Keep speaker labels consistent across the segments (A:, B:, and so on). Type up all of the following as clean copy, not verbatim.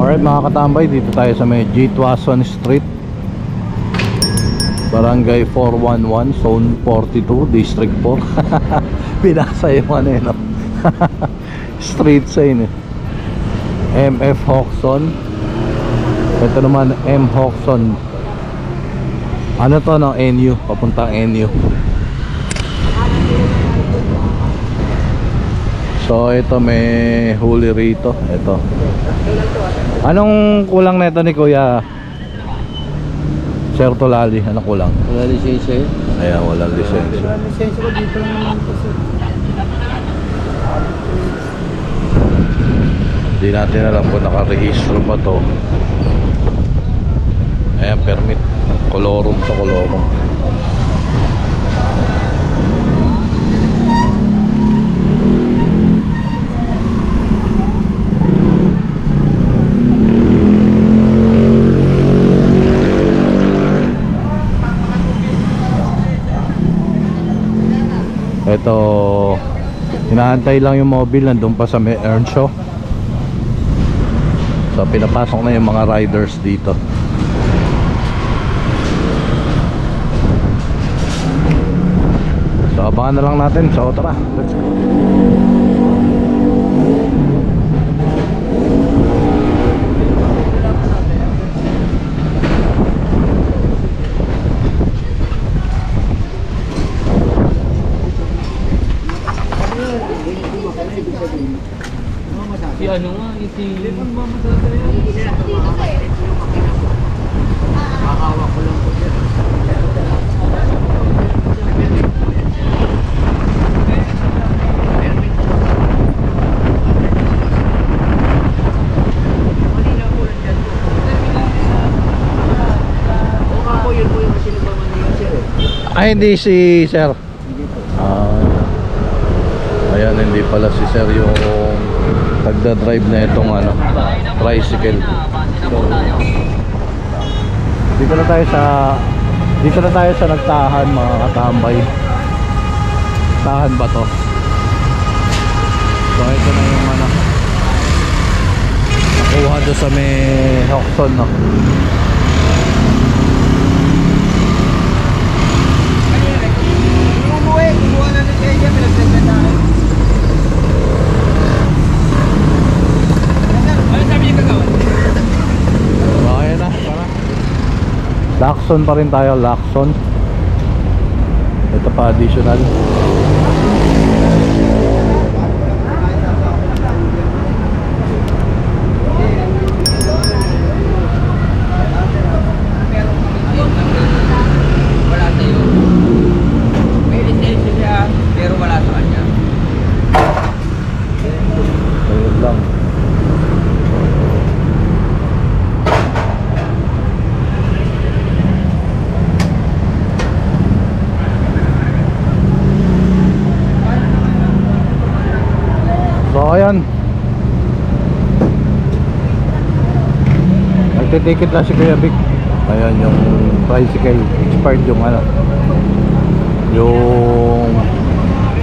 A: Alright mga katambay, dito tayo sa may G. Tuason Street, Barangay 411, Zone 42, District 4. Binasa yung ano yun, no? Street sign eh. MF Hawkson. Ito naman M. Hawkson. Ano to, no? NU, papuntang NU. So ito may huli rito. Ito. Anong kulang na ito ni Kuya Sir Tolali? Anong kulang?
B: Wala lisensya yun?
A: Ayan, walang lisensya.
B: Wala lisensya ko dito lang naman po sir.
A: Hindi natin alam kung nakarehistro pa to. Ayan, permit. Colorum to colorum. Ito, hinahantay lang yung mobile, nandun pa sa may Earnshaw. So pinapasok na yung mga riders dito. So abangan na lang natin. So tara, let's go.
B: Si ano nga, si... Kakawak ko lang po siya.
A: Ay, hindi si Sir. Ayan, hindi pala si Sir yung nagda-drive na itong ano, tricycle. So, dito na tayo sa nagtahan mga katambay. Tahan ba to? So ito na yung ano, nakuha doon sa may Hawkson, no?
B: Kumuha na ni Kaya, pinagsasabi na.
A: Okay na, tara. Lacson pa rin tayo, Lacson. Ito pa additional.
B: Wala tayo. May lisensya siya, pero wala sa kanya.
A: Ayun lang. So ayan, nagtitikit lang si Kuya Vic. Ayan yung tricycle, expired yung ano, yung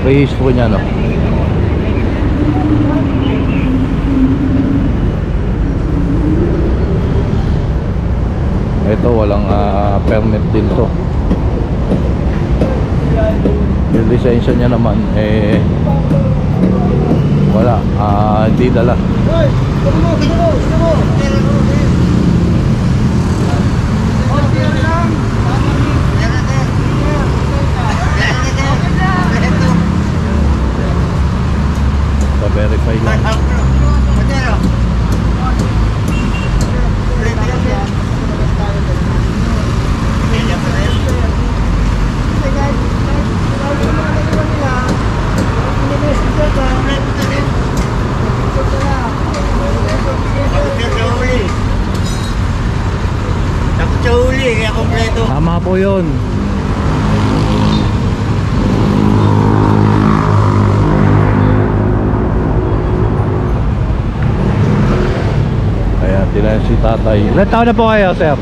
A: rehistro niya, no? Ito walang permit din to. Yung lisensya niya naman eh wala, hindi dala. Pa-verify lang. Tama po yun. Ayan, tila si tatay. Ilan taon na po kayo, sir?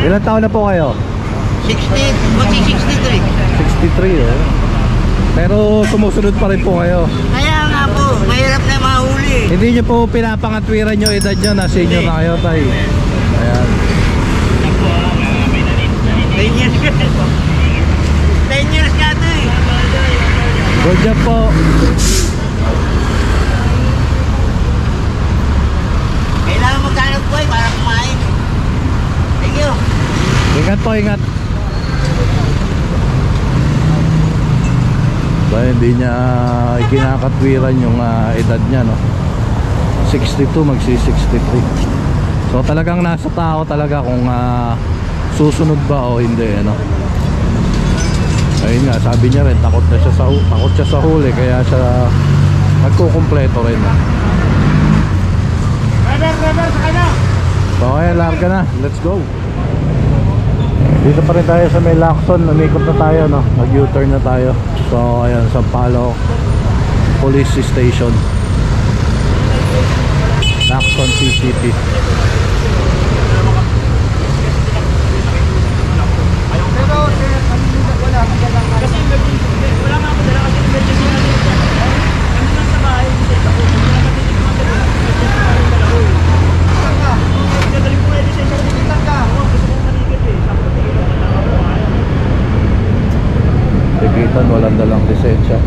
A: Ilan taon na po kayo?
B: 60, magsi 63.
A: 63 eh. Pero sumusunod pa rin po kayo.
B: Kaya nga po, mahirap na mahuli eh.
A: Hindi nyo po pinapangatwiran yung edad nyo na senior na kayo, tay. Ayan.
B: 10 years ka. 10 years ka ito eh.
A: Good job po.
B: Kailangan maghanap po eh para kumain. Thank you.
A: Ingat po, ingat. So, hindi niya ikinakatwiran yung edad niya, no? 62, magsi-63. So talagang nasa tao talaga kung susunod ba o hindi, no? Ayun nga, sabi niya rin, takot siya sa huli, kaya siya nagkukumpleto rin.
B: Driver, sakay na!
A: So ayan, larga na, let's go. Dito pa rin tayo sa may Lacson, umikot na tayo, no? Nag-U-turn na tayo. So ayan, Sampaloc Police Station, Lacson CCP.
B: Kasi wala nga ako dala kasi emergency na dito. Ano lang sa bahay, hindi ako. Hindi na matitig mo dala. Emergency na rin dala ko. Saan ka? Pinagaling ko ngayon sa isang ka. Gusto kong maligid eh. Sabi ko tigil ako na ako.
A: Tikitan, walang dalang lisensya.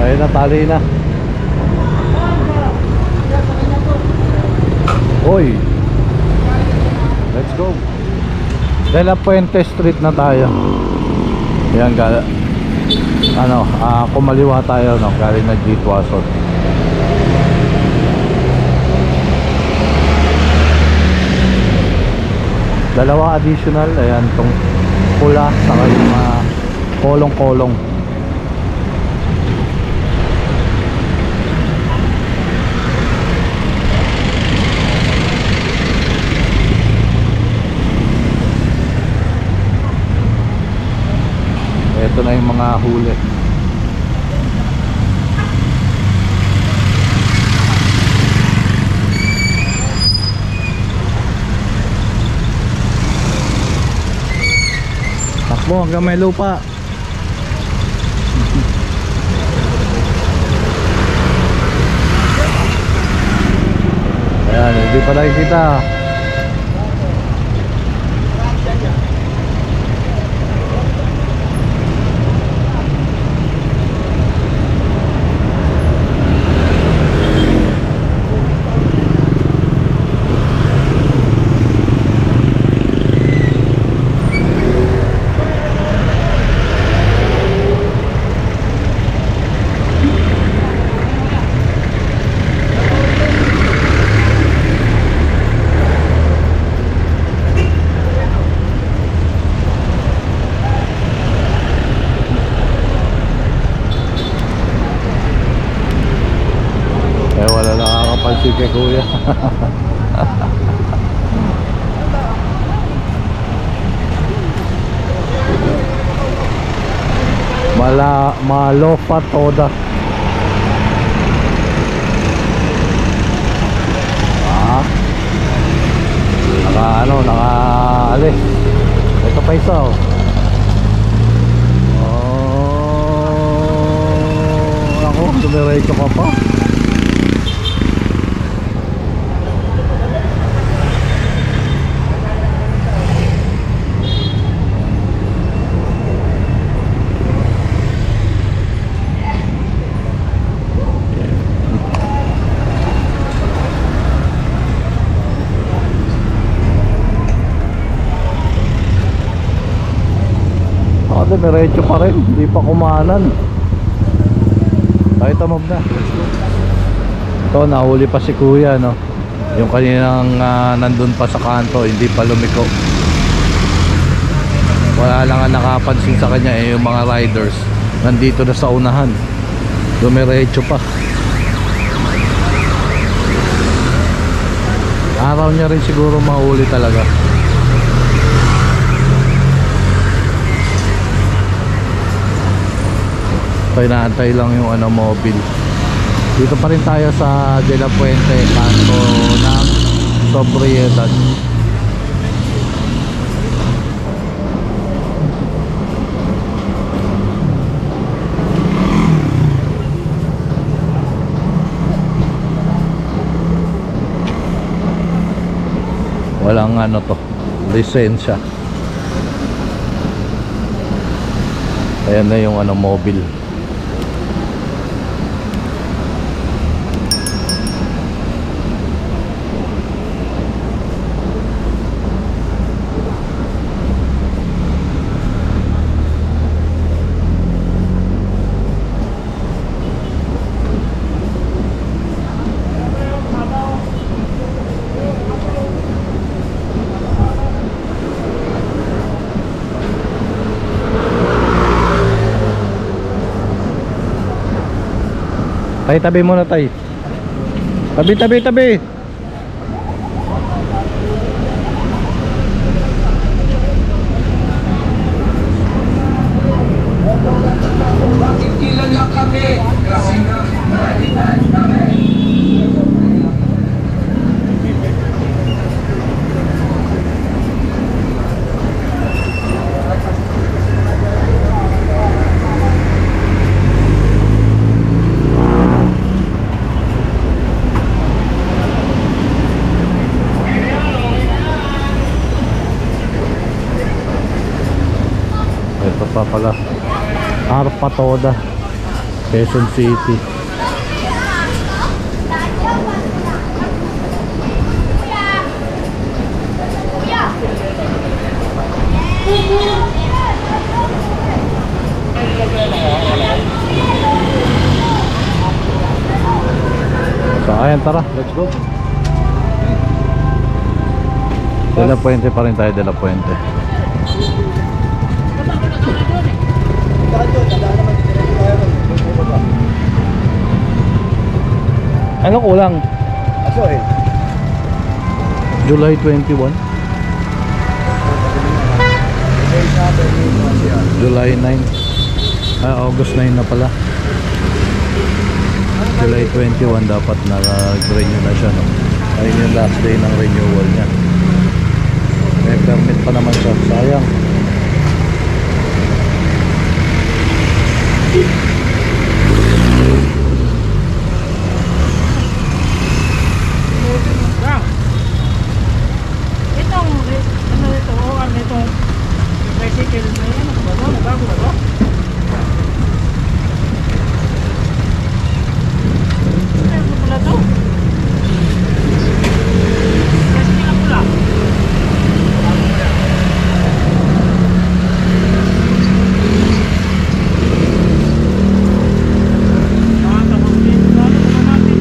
A: Ayun na, tali na. Hoy, let's go. De La Puente Street na tayo. Yan, kumaliwa tayo, no? Galing na Gitwason. Dalawa additional. Ayan, tong pula saka yung kolong-kolong. Ito na yung mga huli. Takbo hanggang may lupa. Ayan, hindi pa nakikita. Wala nakakapansin kay kuya. Malofa toda. Nakaalis. Ito pa isa, oh. Ako, dumiretso ka pa. Diretso pa rin, hindi pa kumanan. Ito, move na. Ito, nahuli pa si kuya, no? Yung kaninang nandun pa sa kanto, hindi pa lumiko. Wala lang ang nakapansin sa kanya yung mga riders nandito na sa unahan, dumiretso pa. Araw niya rin siguro mahuli talaga. Kaya naantay lang yung mobile. Dito pa rin tayo sa De La Puente, kanto ng Sobriedad. Walang to, lisensya. Ayan na yung mobile. Tay, tabi muna tay. Tabi, tabi, tabi.
C: Ilan lang kami kasi nga
A: ito pa pala, Arpa Toda, Quezon City. So ayan, tara, let's go. De La Puente pa rin tayo, De La Puente. Ano kulang?
B: Aso eh.
A: July 21, July 9, August 9 na pala. July 21 dapat nag-renew na siya, no? Ayun yung last day ng renewal niya. May permit pa naman siya, sayang.
B: Itong tricycle na yan, bago ba ito? Ano pula ito? Tricycle na pula.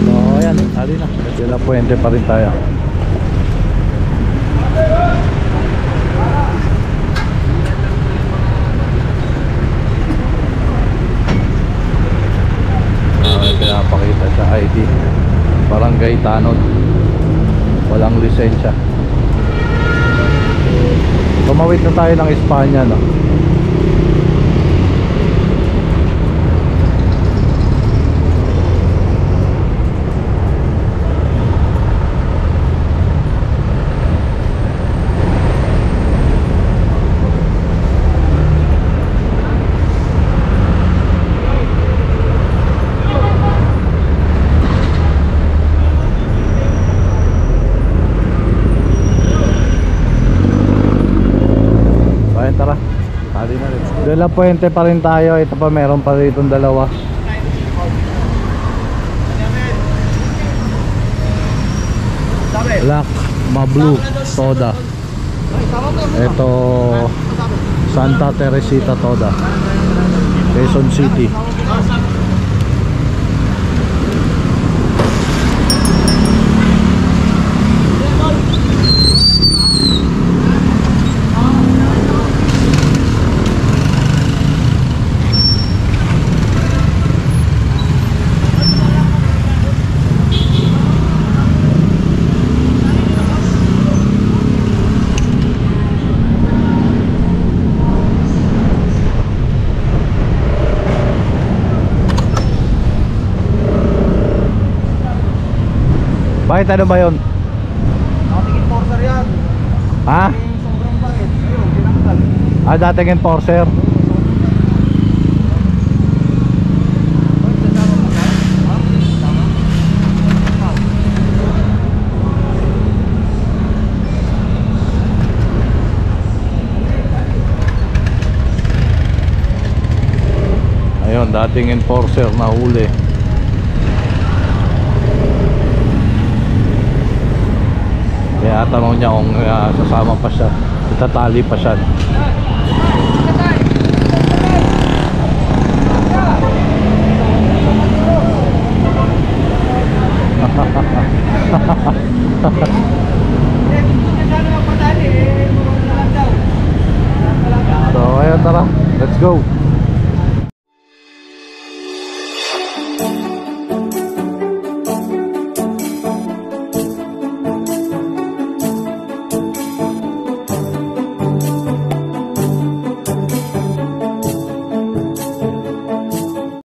A: So ayan, hali na. De La Puente pa rin tayo. Pinapakita sa ID, Barangay Tanod, walang lisensya. Tumawid na tayo ng Espanya, no? Tara, hali na rin. De La Puente pa rin tayo. Ito pa, meron pa rin itong dalawa. Black Mablu Toda. Ito Santa Teresita Toda, Quezon City. Bakit ano ba yun?
B: Nakatingin Forcer yan.
A: Ha?
B: Sobrang bakit. Ayun, tinanggal.
A: Ah, dating enforcer. Ayun, dating enforcer na huli. Kaya tanong niya kung sasama pa siya, itatali pa siya. So ayun, tara, let's go.